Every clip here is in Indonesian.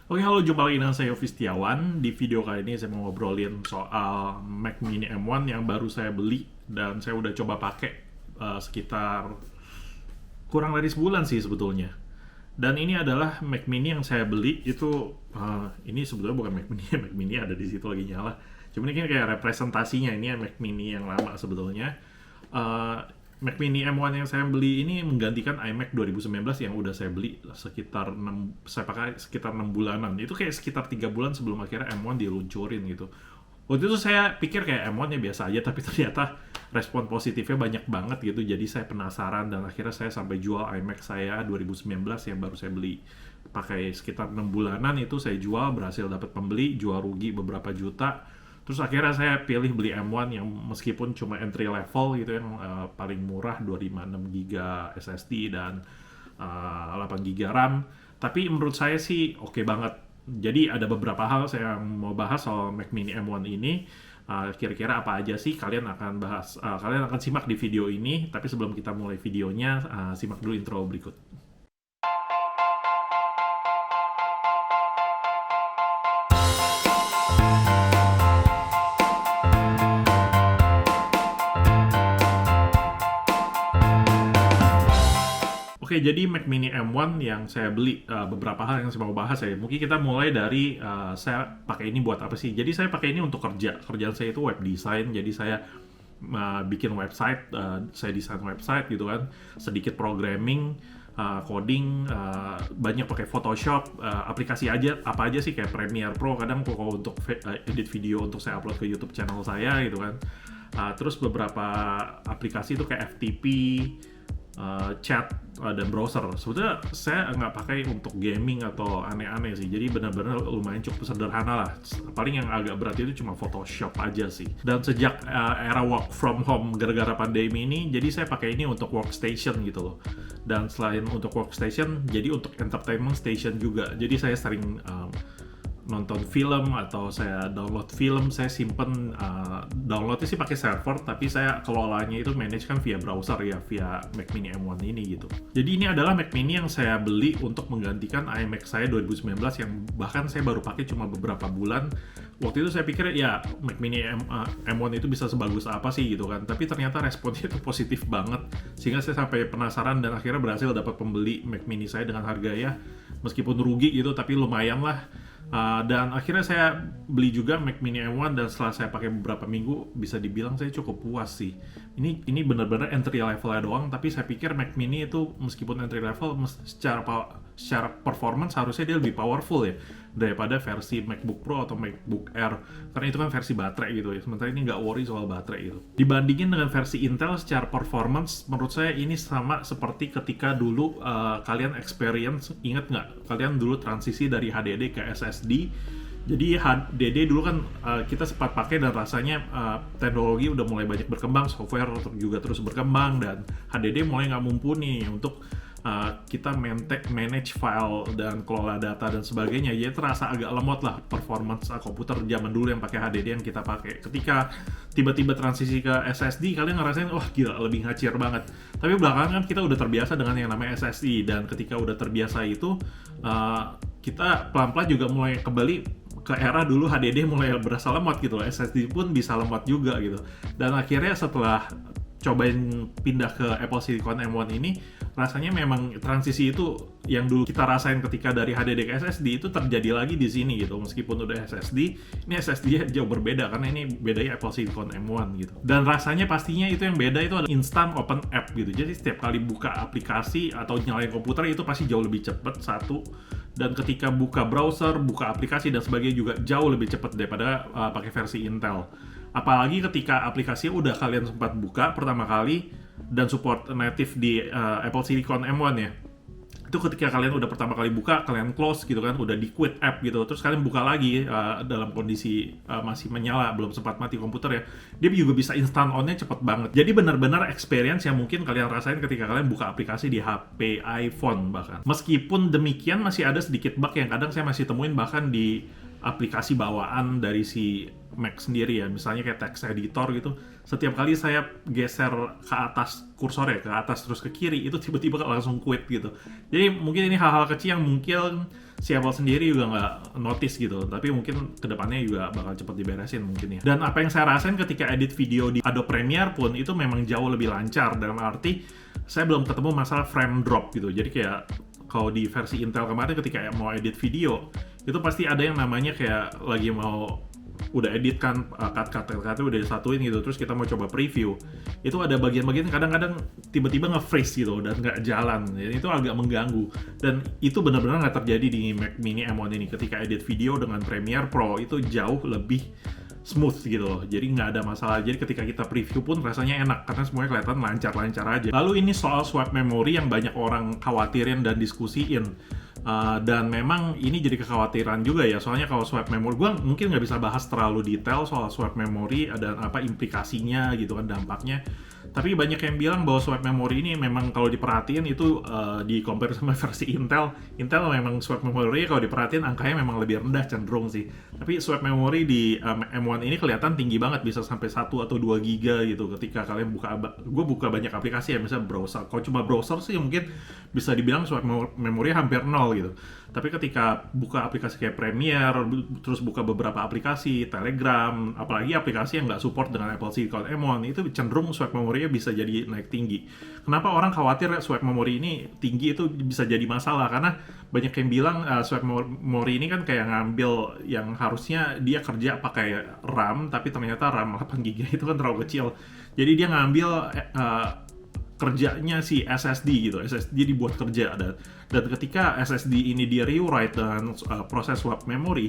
Oke, halo, jumpa lagi dengan saya Yofi Setiawan. Di video kali ini saya mau ngobrolin soal Mac Mini M1 yang baru saya beli dan saya udah coba pakai sekitar kurang dari sebulan sih sebetulnya. Dan ini adalah Mac Mini yang saya beli itu ini sebetulnya bukan Mac Mini, Mac Mini ada di situ lagi nyala. Cuma ini kayak representasinya, ini Mac Mini yang lama sebetulnya. Eh, Mac Mini M1 yang saya beli ini menggantikan iMac 2019 yang udah saya beli sekitar 6, saya pakai sekitar 6 bulanan. Itu kayak sekitar 3 bulan sebelum akhirnya M1 diluncurin gitu. Waktu itu saya pikir kayak M1 ya biasa aja, tapi ternyata respon positifnya banyak banget gitu. Jadi saya penasaran dan akhirnya saya sampai jual iMac saya 2019 yang baru saya beli. Pakai sekitar 6 bulanan itu saya jual, berhasil dapat pembeli, jual rugi beberapa juta. Terus akhirnya saya pilih beli M1 yang meskipun cuma entry level gitu yang paling murah 256 GB SSD dan 8 GB RAM. Tapi menurut saya sih oke banget. Jadi ada beberapa hal saya mau bahas soal Mac Mini M1 ini. Kira-kira apa aja sih kalian akan bahas, kalian akan simak di video ini. Tapi sebelum kita mulai videonya, simak dulu intro berikut. Oke, jadi Mac Mini M1 yang saya beli, beberapa hal yang saya mau bahas ya. Mungkin kita mulai dari saya pakai ini buat apa sih? Jadi saya pakai ini untuk kerja. Kerjaan saya itu web design, jadi saya bikin website, saya desain website gitu kan. Sedikit programming, coding, banyak pakai Photoshop, aplikasi aja apa aja sih kayak Premiere Pro. Kadang kalau untuk edit video untuk saya upload ke YouTube channel saya gitu kan. Terus beberapa aplikasi itu kayak FTP, chat dan browser. Sebetulnya saya nggak pakai untuk gaming atau aneh-aneh sih. Jadi benar-benar lumayan cukup sederhana lah. Paling yang agak berat itu cuma Photoshop aja sih. Dan sejak era work from home gara-gara pandemi ini, jadi saya pakai ini untuk workstation gitu loh. Dan selain untuk workstation, jadi untuk entertainment station juga. Jadi saya sering nonton film atau saya download film, saya simpen, downloadnya sih pakai server, tapi saya kelolanya itu manage kan via browser ya, via Mac Mini M1 ini gitu. Jadi ini adalah Mac Mini yang saya beli untuk menggantikan iMac saya 2019 yang bahkan saya baru pakai cuma beberapa bulan. Waktu itu saya pikir ya Mac Mini M1 itu bisa sebagus apa sih gitu kan, tapi ternyata responnya itu positif banget sehingga saya sampai penasaran dan akhirnya berhasil dapat pembeli Mac Mini saya dengan harga ya meskipun rugi gitu tapi lumayan lah. Dan akhirnya saya beli juga Mac Mini M1 dan setelah saya pakai beberapa minggu bisa dibilang saya cukup puas sih. Ini benar-benar entry levelnya doang, tapi saya pikir Mac Mini itu meskipun entry level secara performance harusnya dia lebih powerful ya daripada versi MacBook Pro atau MacBook Air karena itu kan versi baterai gitu ya. Sementara ini nggak worry soal baterai gitu. Dibandingin dengan versi Intel secara performance, menurut saya ini sama seperti ketika dulu kalian experience, ingat nggak? Kalian dulu transisi dari HDD ke SSD. Jadi HDD dulu kan kita sempat pakai dan rasanya teknologi udah mulai banyak berkembang, software juga terus berkembang dan HDD mulai nggak mumpuni untuk kita manage file dan kelola data dan sebagainya. Jadi terasa agak lemot lah performance komputer zaman dulu yang pakai HDD yang kita pakai. Ketika tiba-tiba transisi ke SSD, kalian ngerasain wah gila lebih ngacir banget. Tapi belakangan kan kita udah terbiasa dengan yang namanya SSD dan ketika udah terbiasa itu kita pelan-pelan juga mulai kembali ke era dulu HDD mulai berasa lemot gitu loh. SSD pun bisa lemot juga gitu. Dan akhirnya setelah cobain pindah ke Apple Silicon M1 ini, rasanya memang transisi itu yang dulu kita rasain ketika dari HDD ke SSD itu terjadi lagi di sini gitu. Meskipun udah SSD, ini SSD-nya jauh berbeda karena ini bedanya Apple Silicon M1 gitu. Dan rasanya pastinya itu yang beda itu ada instant open app gitu. Jadi setiap kali buka aplikasi atau nyalain komputer itu pasti jauh lebih cepat satu. Dan ketika buka browser, buka aplikasi dan sebagainya juga jauh lebih cepat daripada pakai versi Intel. Apalagi ketika aplikasinya udah kalian sempat buka pertama kali dan support native di Apple Silicon M1 ya. Itu ketika kalian udah pertama kali buka, kalian close gitu kan, udah di quit app gitu. Terus kalian buka lagi dalam kondisi masih menyala, belum sempat mati komputer ya. Dia juga bisa instant on-nya cepet banget. Jadi benar-benar experience yang mungkin kalian rasain ketika kalian buka aplikasi di HP, iPhone bahkan. Meskipun demikian masih ada sedikit bug yang kadang saya masih temuin bahkan di aplikasi bawaan dari si Mac sendiri ya, misalnya kayak text editor gitu, setiap kali saya geser ke atas kursor ya, ke atas terus ke kiri, itu tiba-tiba langsung quit gitu. Jadi mungkin ini hal-hal kecil yang mungkin si Apple sendiri juga nggak notice gitu, tapi mungkin kedepannya juga bakal cepet diberesin mungkin ya. Dan apa yang saya rasain ketika edit video di Adobe Premiere pun itu memang jauh lebih lancar, dalam arti saya belum ketemu masalah frame drop gitu. Jadi kayak kalau di versi Intel kemarin ketika mau edit video, itu pasti ada yang namanya kayak lagi mau udah edit kan, cut udah disatuin gitu, terus kita mau coba preview, itu ada bagian-bagian kadang-kadang tiba-tiba nge-freeze gitu dan nggak jalan. Jadi itu agak mengganggu, dan itu benar-benar nggak terjadi di Mac Mini M1 ini. Ketika edit video dengan Premiere Pro itu jauh lebih smooth gitu loh, jadi nggak ada masalah. Jadi ketika kita preview pun rasanya enak karena semuanya kelihatan lancar-lancar aja. Lalu ini soal swap memory yang banyak orang khawatirin dan diskusiin. Dan memang ini jadi kekhawatiran juga ya, soalnya kalau swap memory, gue mungkin nggak bisa bahas terlalu detail soal swap memory dan apa implikasinya gitu kan, dampaknya. Tapi banyak yang bilang bahwa swap memory ini memang kalau diperhatiin itu di compare sama versi Intel memang swap memory kalau diperhatiin angkanya memang lebih rendah cenderung sih. Tapi swap memory di M1 ini kelihatan tinggi banget, bisa sampai 1 atau 2 giga gitu ketika kalian gue buka banyak aplikasi ya, misalnya browser. Kalau cuma browser sih mungkin bisa dibilang swap memory hampir 0 gitu. Tapi ketika buka aplikasi kayak Premiere, terus buka beberapa aplikasi, Telegram, apalagi aplikasi yang nggak support dengan Apple Silicon M1, itu cenderung swap memory bisa jadi naik tinggi. Kenapa orang khawatir swap memory ini tinggi itu bisa jadi masalah? Karena banyak yang bilang swap memory ini kan kayak ngambil yang harusnya dia kerja pakai RAM, tapi ternyata RAM 8GB itu kan terlalu kecil. Jadi dia ngambil kerjanya si SSD gitu. SSD dibuat kerja, dan ketika SSD ini di rewrite dengan proses swap memory,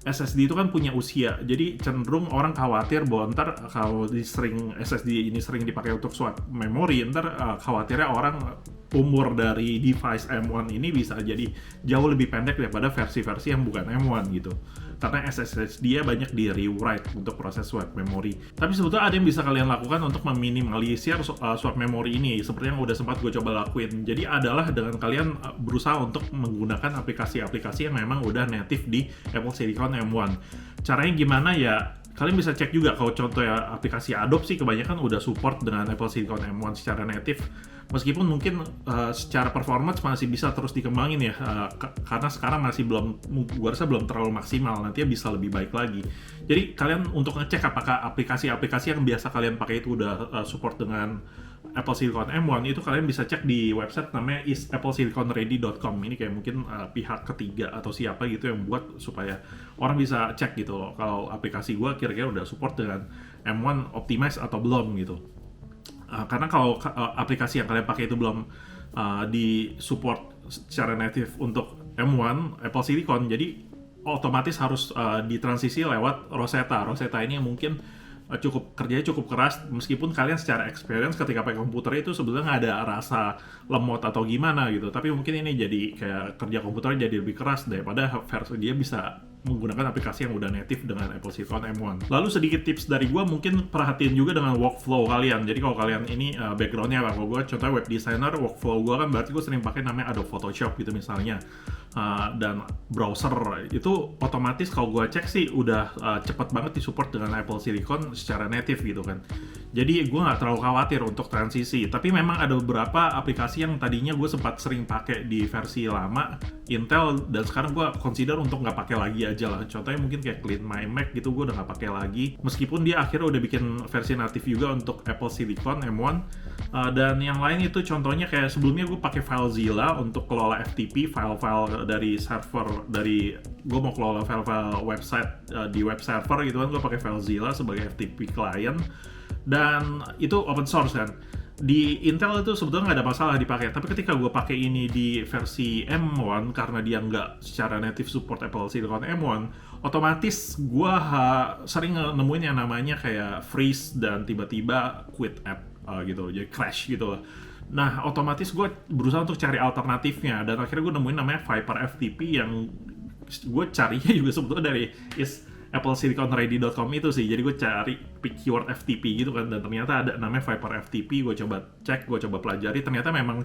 SSD itu kan punya usia, jadi cenderung orang khawatir bahwa ntar kalau SSD ini sering dipakai untuk swap memory, ntar khawatirnya orang umur dari device M1 ini bisa jadi jauh lebih pendek daripada versi-versi yang bukan M1 gitu. Karena SSD dia banyak di rewrite untuk proses swap memory. Tapi sebetulnya ada yang bisa kalian lakukan untuk meminimalisir swap memory ini, seperti yang udah sempat gue coba lakuin. Jadi adalah dengan kalian berusaha untuk menggunakan aplikasi-aplikasi yang memang udah native di Apple Silicon M1. Caranya gimana ya? Kalian bisa cek juga, kalau contoh ya aplikasi Adobe sih kebanyakan udah support dengan Apple Silicon M1 secara native. Meskipun mungkin secara performance masih bisa terus dikembangin ya, karena sekarang masih gua rasa belum terlalu maksimal, nantinya bisa lebih baik lagi. Jadi kalian untuk ngecek apakah aplikasi-aplikasi yang biasa kalian pakai itu udah support dengan Apple Silicon M1, itu kalian bisa cek di website namanya isapplesiliconready.com. Ini kayak mungkin pihak ketiga atau siapa gitu yang buat supaya orang bisa cek gitu loh, kalau aplikasi gue kira-kira udah support dengan M1 optimize atau belum gitu. Karena kalau aplikasi yang kalian pakai itu belum di support secara native untuk M1 Apple Silicon, jadi otomatis harus ditransisi lewat Rosetta. Rosetta ini yang mungkin kerjanya cukup keras, meskipun kalian secara experience ketika pakai komputer itu sebetulnya nggak ada rasa lemot atau gimana gitu, tapi mungkin ini jadi kayak kerja komputernya jadi lebih keras daripada versi dia bisa menggunakan aplikasi yang udah native dengan Apple Silicon M1. Lalu sedikit tips dari gue, mungkin perhatiin juga dengan workflow kalian. Jadi kalau kalian ini backgroundnya apa, kalau gue contohnya web designer, workflow gue kan berarti gue sering pakai namanya Adobe Photoshop gitu misalnya, dan browser itu otomatis kalau gue cek sih udah cepet banget disupport dengan Apple Silicon secara native gitu kan. Jadi gue nggak terlalu khawatir untuk transisi. Tapi memang ada beberapa aplikasi yang tadinya gue sempat sering pakai di versi lama Intel, dan sekarang gue consider untuk nggak pakai lagi aja lah. Contohnya mungkin kayak Clean My Mac gitu, gue udah nggak pakai lagi. Meskipun dia akhirnya udah bikin versi native juga untuk Apple Silicon M1. Dan yang lain itu contohnya kayak sebelumnya gue pakai FileZilla untuk kelola FTP, file-file dari server, dari gue mau kelola file-file website di web server gitu kan, gue pakai FileZilla sebagai FTP client. Dan itu open source kan. Di Intel itu sebetulnya nggak ada masalah dipakai, tapi ketika gue pakai ini di versi M1 karena dia nggak secara native support Apple Silicon M1, otomatis gue sering nemuin yang namanya kayak freeze dan tiba-tiba quit app gitu, jadi crash gitu. Nah, otomatis gue berusaha untuk cari alternatifnya, dan akhirnya gue nemuin namanya Viper FTP yang gue carinya juga sebetulnya dari applesiliconready.com itu sih. Jadi gue cari keyword FTP gitu kan, dan ternyata ada namanya Viper FTP. Gue coba cek, gue coba pelajari, ternyata memang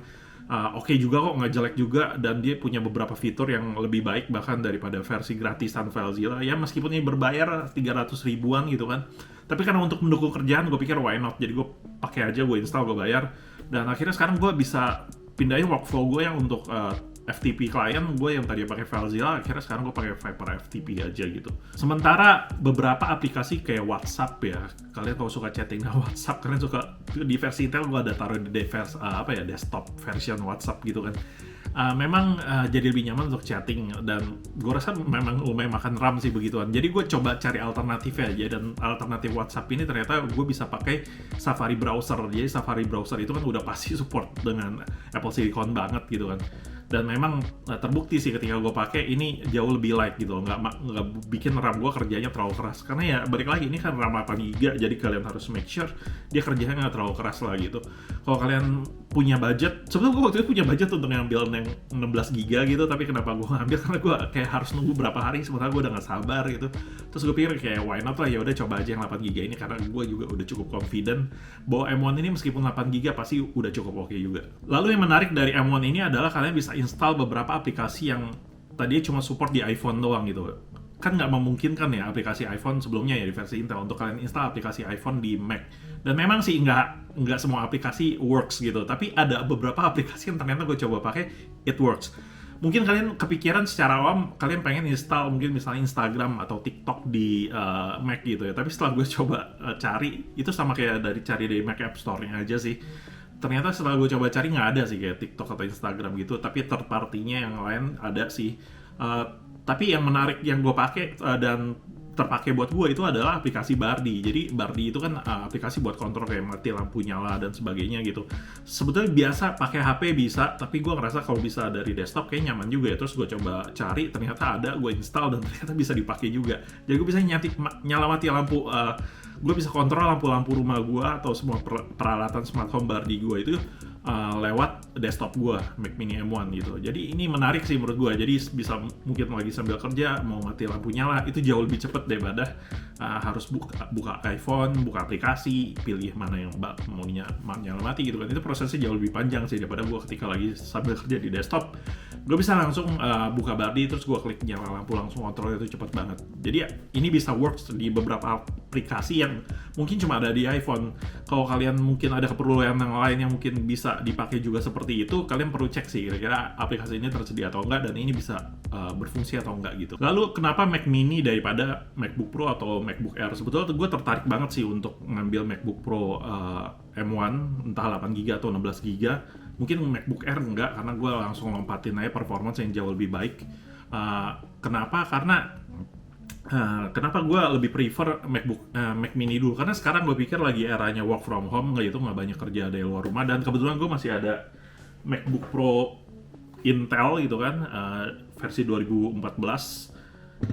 oke juga kok, nggak jelek juga, dan dia punya beberapa fitur yang lebih baik bahkan daripada versi gratisan FileZilla ya, meskipun ini berbayar 300 ribuan gitu kan. Tapi karena untuk mendukung kerjaan gue pikir why not, jadi gue pakai aja, gue install, gue bayar, dan akhirnya sekarang gue bisa pindahin workflow gue yang untuk FTP klien gue yang tadi pakai FileZilla, akhirnya sekarang gue pakai Viper FTP aja gitu. Sementara beberapa aplikasi kayak WhatsApp ya, kalian kalau suka chatting dengan WhatsApp, kalian suka di versi Intel, gue ada taruh di desktop version WhatsApp gitu kan. Memang jadi lebih nyaman untuk chatting, dan gue rasa memang lumayan makan RAM sih begituan. Jadi gue coba cari alternatifnya aja, dan alternatif WhatsApp ini ternyata gue bisa pakai Safari browser. Jadi Safari browser itu kan udah pasti support dengan Apple Silicon banget gitu kan. Dan memang terbukti sih ketika gue pakai ini jauh lebih light gitu, nggak bikin RAM gue kerjanya terlalu keras, karena ya balik lagi ini kan RAM 8GB, jadi kalian harus make sure dia kerjanya nggak terlalu keras lah gitu. Kalau kalian punya budget, sebenarnya gue waktu itu punya budget untuk ngambil yang 16GB gitu, tapi kenapa gue ngambil, karena gue kayak harus nunggu berapa hari, sementara gue udah nggak sabar gitu. Terus gue pikir kayak why not lah, ya udah coba aja yang 8GB ini, karena gue juga udah cukup confident bahwa M1 ini meskipun 8GB pasti udah cukup oke juga. Lalu yang menarik dari M1 ini adalah kalian bisa install beberapa aplikasi yang tadinya cuma support di iPhone doang gitu. Kan nggak memungkinkan ya aplikasi iPhone sebelumnya ya di versi Intel untuk kalian install aplikasi iPhone di Mac. Dan memang sih nggak semua aplikasi works gitu, tapi ada beberapa aplikasi yang ternyata gue coba pakai, it works. Mungkin kalian kepikiran secara awam, kalian pengen install mungkin misalnya Instagram atau TikTok di Mac gitu ya, tapi setelah gue coba cari, itu sama kayak cari dari Mac App Store-nya aja sih. Ternyata setelah gue coba cari nggak ada sih kayak TikTok atau Instagram gitu, tapi third party-nya yang lain ada sih. Tapi yang menarik yang gue pakai dan terpakai buat gue itu adalah aplikasi Bardi. Jadi Bardi itu kan aplikasi buat kontrol kayak mati lampu nyala dan sebagainya gitu. Sebetulnya biasa pakai HP bisa, tapi gue ngerasa kalau bisa dari desktop kayak nyaman juga ya. Terus gue coba cari, ternyata ada, gue install dan ternyata bisa dipakai juga. Jadi gue bisa nyala mati lampu, gue bisa kontrol lampu-lampu rumah gue atau semua peralatan smart home Bardi gue itu lewat desktop gue, Mac Mini M1 gitu. Jadi ini menarik sih menurut gue. Jadi bisa mungkin lagi sambil kerja mau mati lampu nyala itu jauh lebih cepet daripada harus buka iPhone, buka aplikasi, pilih mana yang mau nyala mati gitu kan. Itu prosesnya jauh lebih panjang sih daripada gue ketika lagi sambil kerja di desktop. Gue bisa langsung buka Bardi, terus gue klik nyala lampu, langsung kontrol, itu cepet banget. Jadi ya ini bisa works di beberapa aplikasi yang mungkin cuma ada di iPhone. Kalau kalian mungkin ada keperluan yang lain yang mungkin bisa dipakai juga seperti itu, kalian perlu cek sih kira-kira aplikasi ini tersedia atau enggak, dan ini bisa berfungsi atau enggak gitu. Lalu kenapa Mac Mini daripada MacBook Pro atau MacBook Air? Sebetulnya gue tertarik banget sih untuk ngambil MacBook Pro M1, entah 8GB atau 16GB. Mungkin MacBook Air enggak, karena gue langsung lompatin aja performance yang jauh lebih baik. Kenapa? Karena kenapa gue lebih prefer Mac Mini dulu, karena sekarang gue pikir lagi eranya work from home, nggak banyak kerja dari luar rumah, dan kebetulan gue masih ada MacBook Pro Intel gitu kan, versi 2014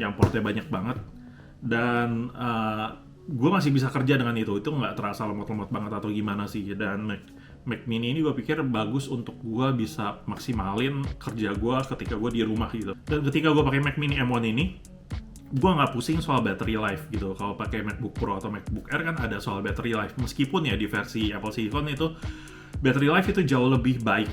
yang portnya banyak banget, dan gue masih bisa kerja dengan itu nggak terasa lemot-lemot banget atau gimana sih. Dan Mac Mini ini gue pikir bagus untuk gue bisa maksimalin kerja gue ketika gue di rumah gitu. Dan ketika gue pakai Mac Mini M1 ini, gue nggak pusing soal battery life gitu. Kalau pakai MacBook Pro atau MacBook Air kan ada soal battery life, meskipun ya di versi Apple Silicon itu battery life itu jauh lebih baik,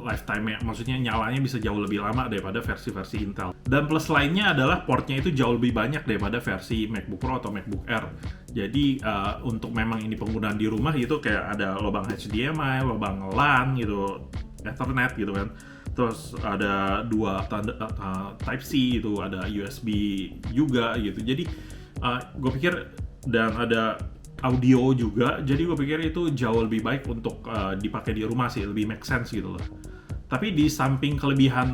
lifetime-nya, maksudnya nyalanya bisa jauh lebih lama daripada versi-versi Intel. Dan plus lainnya adalah portnya itu jauh lebih banyak daripada versi MacBook Pro atau MacBook Air. Jadi untuk memang ini penggunaan di rumah gitu, kayak ada lubang HDMI, lubang LAN gitu, Ethernet gitu kan. Terus ada dua Type-C itu, ada USB juga gitu. Jadi gue pikir, dan ada audio juga. Jadi gue pikir itu jauh lebih baik untuk dipakai di rumah sih, lebih make sense gitu loh. Tapi di samping kelebihan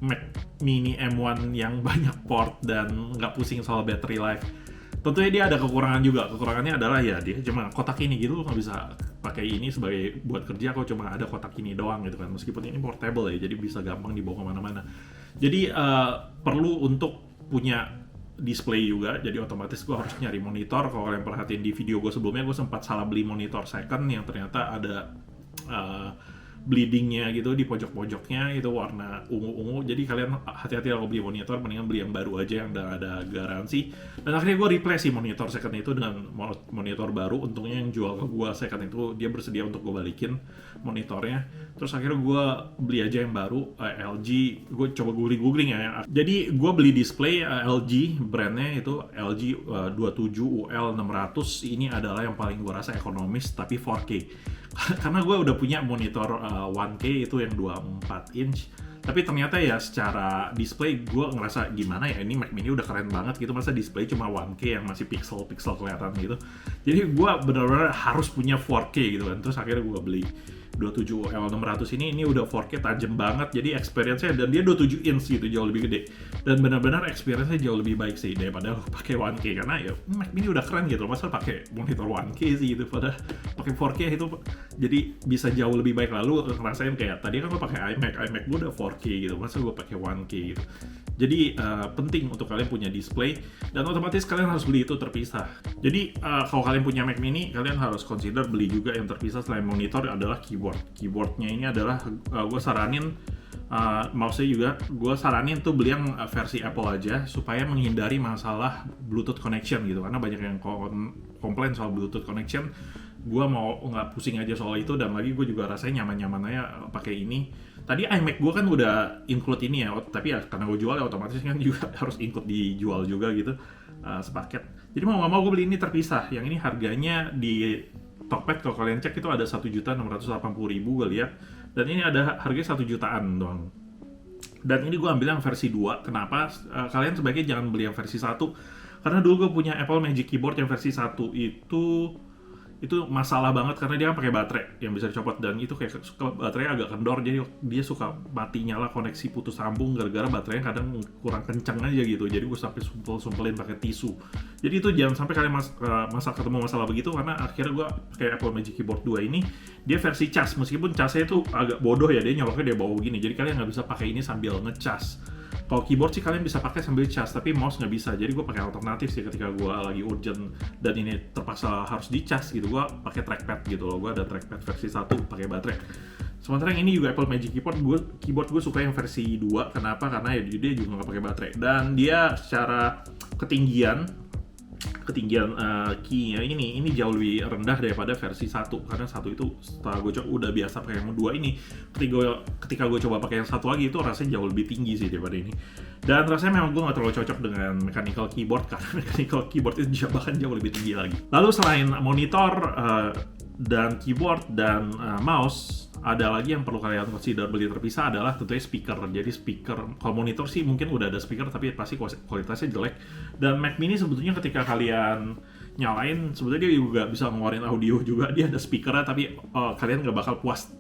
Mac Mini M1 yang banyak port dan nggak pusing soal battery life, tentunya dia ada kekurangan juga. Kekurangannya adalah ya dia cuma kotak ini gitu, nggak bisa pakai ini sebagai buat kerja, kok cuma ada kotak ini doang gitu kan. Meskipun ini portable ya, jadi bisa gampang dibawa kemana-mana. Jadi perlu untuk punya display juga, jadi otomatis gue harus nyari monitor. Kalau kalian perhatiin di video gue sebelumnya, gue sempat salah beli monitor second yang ternyata ada bleedingnya gitu di pojok-pojoknya itu warna ungu-ungu. Jadi kalian hati-hati kalau beli monitor, mendingan beli yang baru aja yang udah ada garansi. Dan akhirnya gue replace si monitor second itu dengan monitor baru. Untungnya yang jual ke gue second itu dia bersedia untuk gue balikin monitornya. Terus akhirnya gue beli aja yang baru, LG. Gue coba googling ya. Jadi gue beli display LG, brandnya itu LG 27UL600. Ini adalah yang paling gue rasa ekonomis tapi 4K. Karena gue udah punya monitor 1K itu yang 24 inch, tapi ternyata ya secara display gue ngerasa gimana ya, ini Mac Mini udah keren banget gitu, masa display cuma 1K yang masih pixel-pixel kelihatan gitu. Jadi gue benar-benar harus punya 4K gitu kan. Terus akhirnya gue beli 27L600 ini udah 4K tajam banget, jadi experience-nya, dan dia 27 inch gitu, jauh lebih gede, dan benar-benar experience-nya jauh lebih baik sih daripada pakai 1K. Karena ya Mac Mini udah keren gitu, masa pakai monitor 1K sih gitu, pada pakai 4K itu jadi bisa jauh lebih baik. Lalu ngerasain kayak tadi kan gue pakai iMac gue udah 4K gitu, masa gue pakai 1K gitu. Jadi penting untuk kalian punya display, dan otomatis kalian harus beli itu terpisah. Jadi kalau kalian punya Mac Mini, kalian harus consider beli juga yang terpisah selain monitor adalah keyboardnya. Ini adalah gue saranin mouse-nya juga gue saranin tuh beli yang versi Apple aja, supaya menghindari masalah Bluetooth connection gitu, karena banyak yang komplain soal Bluetooth connection. Gue mau nggak pusing aja soal itu, dan lagi gue juga rasanya nyaman-nyaman aja pakai ini. Tadi iMac gue kan udah include ini ya, tapi ya karena gue jual ya otomatis kan juga harus include dijual juga gitu, sepaket. Jadi mau nggak mau gue beli ini terpisah. Yang ini harganya di Tokped kalau kalian cek itu ada 1.680.000 gue lihat, dan ini ada harganya 1 jutaan doang. Dan ini gue ambil yang versi 2. Kenapa? Kalian sebaiknya jangan beli yang versi 1, karena dulu gue punya Apple Magic Keyboard yang versi 1 itu masalah banget, karena dia kan pakai baterai yang bisa dicopot, dan itu kayak suka baterainya agak kendor, jadi dia suka mati nyala, koneksi putus sambung gara-gara baterainya kadang kurang kencang aja gitu. Jadi gue sampai sumpelin pakai tisu. Jadi itu jangan sampai kalian ketemu masalah begitu, karena akhirnya gue pakai Apple Magic Keyboard 2 ini dia versi cas, meskipun casnya itu agak bodoh ya, dia nyoloknya dia bawa gini, jadi kalian nggak bisa pakai ini sambil ngecas. Kalau keyboard sih kalian bisa pakai sambil cas, tapi mouse nggak bisa. Jadi gue pakai alternatif sih ketika gue lagi urgent dan ini terpaksa harus dicas gitu, gue pakai trackpad gitu loh. Gue ada trackpad versi 1 pakai baterai. Sementara yang ini juga Apple Magic Keyboard gue suka yang versi 2. Kenapa? Karena ya dia juga nggak pakai baterai, dan dia secara ketinggian key-nya ini jauh lebih rendah daripada versi 1, karena 1 itu setelah gue coba udah biasa pakai yang 2 ini, ketika gue coba pakai yang 1 lagi itu rasanya jauh lebih tinggi sih daripada ini. Dan rasanya memang gue gak terlalu cocok dengan mechanical keyboard, karena mechanical keyboard itu bahkan jauh lebih tinggi lagi. Lalu selain monitor dan keyboard dan mouse, ada lagi yang perlu kalian consider beli terpisah adalah tentunya speaker. Jadi speaker, kalau monitor sih mungkin udah ada speaker tapi pasti kualitasnya jelek. Dan Mac Mini sebetulnya ketika kalian nyalain, sebetulnya dia juga bisa ngeluarin audio juga. Dia ada speakernya, tapi kalian nggak bakal puas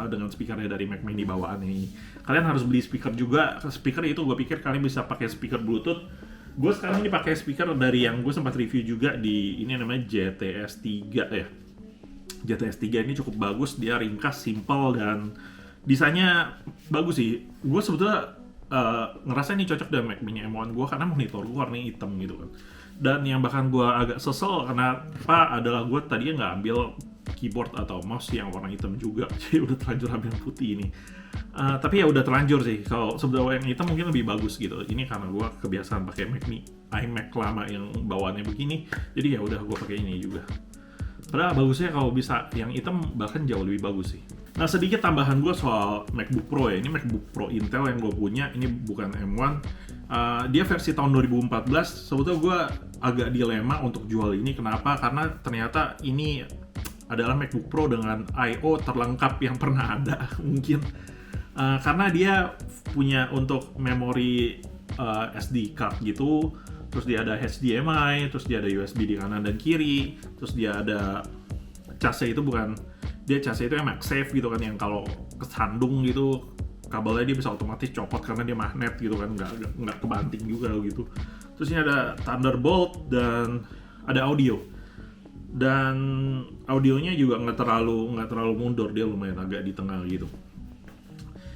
dengan speakernya dari Mac Mini bawaan ini. Kalian harus beli speaker juga. Speaker itu gue pikir kalian bisa pakai speaker Bluetooth. Gue sekarang ini pakai speaker dari yang gue sempat review juga di ini, namanya JTS 3 ya. JTS 3 ini cukup bagus, dia ringkas, simple, dan desainnya bagus sih. Gue sebetulnya ngerasa ini cocok dengan Mac Mini M1 gue, karena monitor gue warnanya hitam gitu kan. Dan yang bahkan gue agak sesel kenapa adalah gue tadinya nggak ambil keyboard atau mouse yang warna hitam juga, jadi udah terlanjur ambil yang putih ini. Tapi ya udah terlanjur sih. Kalau sebetulnya yang hitam mungkin lebih bagus gitu. Ini karena gue kebiasaan pakai iMac lama yang bawaannya begini, jadi ya udah gue pakai ini juga. Padahal bagusnya kalau bisa yang hitam bahkan jauh lebih bagus sih. Nah, sedikit tambahan gue soal MacBook Pro ya. Ini MacBook Pro Intel yang gue punya, ini bukan M1. Dia versi tahun 2014. Sebetulnya gue agak dilema untuk jual ini. Kenapa? Karena ternyata ini adalah MacBook Pro dengan I/O terlengkap yang pernah ada mungkin. Karena dia punya untuk memori SD card gitu, terus dia ada HDMI, terus dia ada USB di kanan dan kiri, terus dia ada casnya itu casnya itu MagSafe gitu kan, yang kalau kesandung gitu kabelnya dia bisa otomatis copot karena dia magnet gitu kan, nggak kebanting juga gitu. Terus ini ada Thunderbolt dan ada audio, dan audionya juga nggak terlalu mundur, dia lumayan agak di tengah gitu.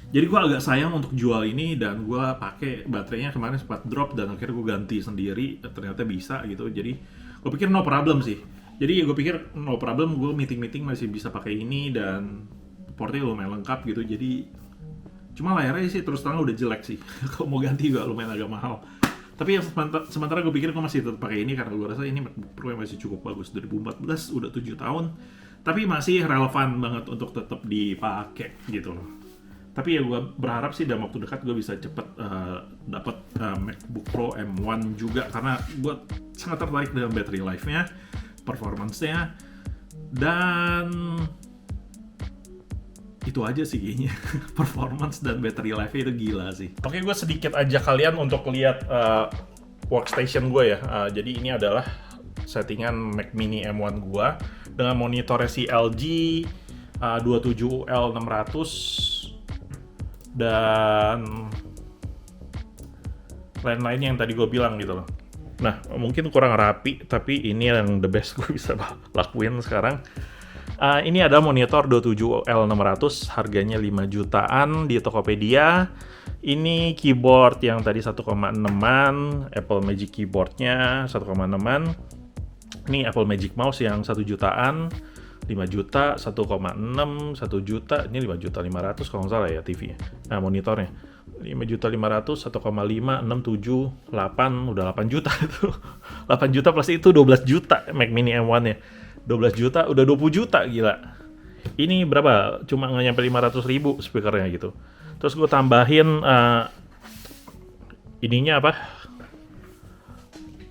Jadi gue agak sayang untuk jual ini, dan gue pakai baterainya kemarin sempat drop, dan akhirnya gue ganti sendiri, ternyata bisa gitu. Jadi gue pikir no problem sih. Jadi gue pikir no problem, gue meeting masih bisa pakai ini, dan portnya lumayan lengkap gitu. Jadi cuma layarnya sih terus terang udah jelek sih. Kalau mau ganti juga lumayan agak mahal. Tapi yang sementara gue pikir gue masih tetap pakai ini karena gue rasa ini MacBook Pro yang masih cukup bagus. 2014 udah 7 tahun, tapi masih relevan banget untuk tetap dipakai gitu loh. Tapi ya gue berharap sih dalam waktu dekat gue bisa cepet dapat MacBook Pro M1 juga, karena gue sangat tertarik dengan battery life-nya, performance-nya, dan itu aja sih kayaknya. Performance dan battery life-nya itu gila sih. Oke, gue sedikit aja kalian untuk lihat workstation gue ya. Jadi ini adalah settingan Mac Mini M1 gue dengan monitornya si LG 27L600 dan lain-lainnya yang tadi gue bilang gitu loh. Nah, mungkin kurang rapi, tapi ini yang the best gue bisa lakuin sekarang. Ini ada monitor 27L600, harganya 5 jutaan di Tokopedia. Ini keyboard yang tadi 1,6an, Apple Magic Keyboardnya 1,6an. Ini Apple Magic Mouse yang 1 jutaan, 5 juta, 1,6, 1 juta, ini 5 juta 500 kalau nggak salah ya TV-nya. Nah, monitornya 5 juta 500, 1,5, 6, 7, 8, udah 8 juta itu. 8 juta plus itu 12 juta Mac Mini M1-nya. 12 juta, udah 20 juta, gila. Ini berapa? Cuma nggak nyampe 500.000 speakernya gitu. Terus gue tambahin ininya apa?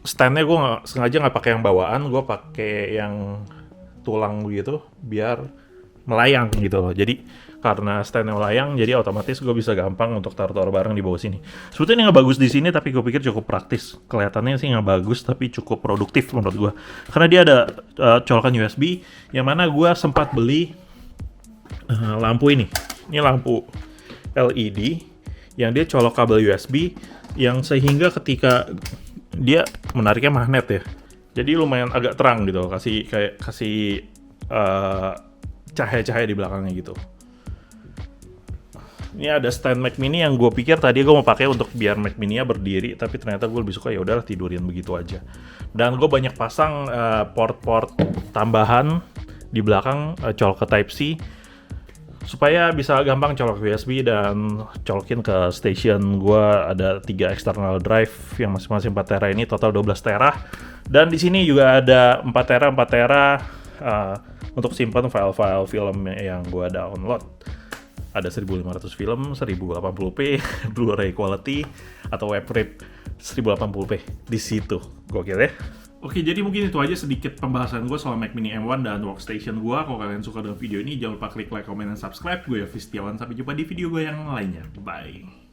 Stand-nya gue sengaja nggak pakai yang bawaan, gue pakai yang tulang gitu biar melayang gitu loh. Jadi karena stand-nya melayang, jadi otomatis gue bisa gampang untuk taruh-taruh barang di bawah sini. Sebetulnya nggak bagus di sini, tapi gue pikir cukup praktis. Kelihatannya sih nggak bagus, tapi cukup produktif menurut gue. Karena dia ada colokan USB, yang mana gue sempat beli lampu ini. Ini lampu LED yang dia colok kabel USB, yang sehingga ketika dia menariknya magnet ya. Jadi lumayan agak terang gitu loh, kasih cahaya-cahaya di belakangnya gitu. Ini ada stand Mac Mini yang gue pikir tadi gue mau pakai untuk biar Mac Mini-nya berdiri, tapi ternyata gue lebih suka ya udahlah tidurin begitu aja. Dan gue banyak pasang port-port tambahan di belakang colok ke Type C supaya bisa gampang colok USB dan colokin ke station. Gue ada 3 external drive yang masing-masing 4 tera, ini total 12 tera. Dan di sini juga ada 4 tera untuk simpan file-file film yang gue download. Ada 1500 film, 1080p, Blu-ray quality, atau web rip 1080p di situ. Gokil ya? Oke, jadi mungkin itu aja sedikit pembahasan gue soal Mac Mini M1 dan workstation gue. Kalau kalian suka dengan video ini, jangan lupa klik like, comment, dan subscribe. Gue Yofi Setiawan, sampai jumpa di video gue yang lainnya. Bye!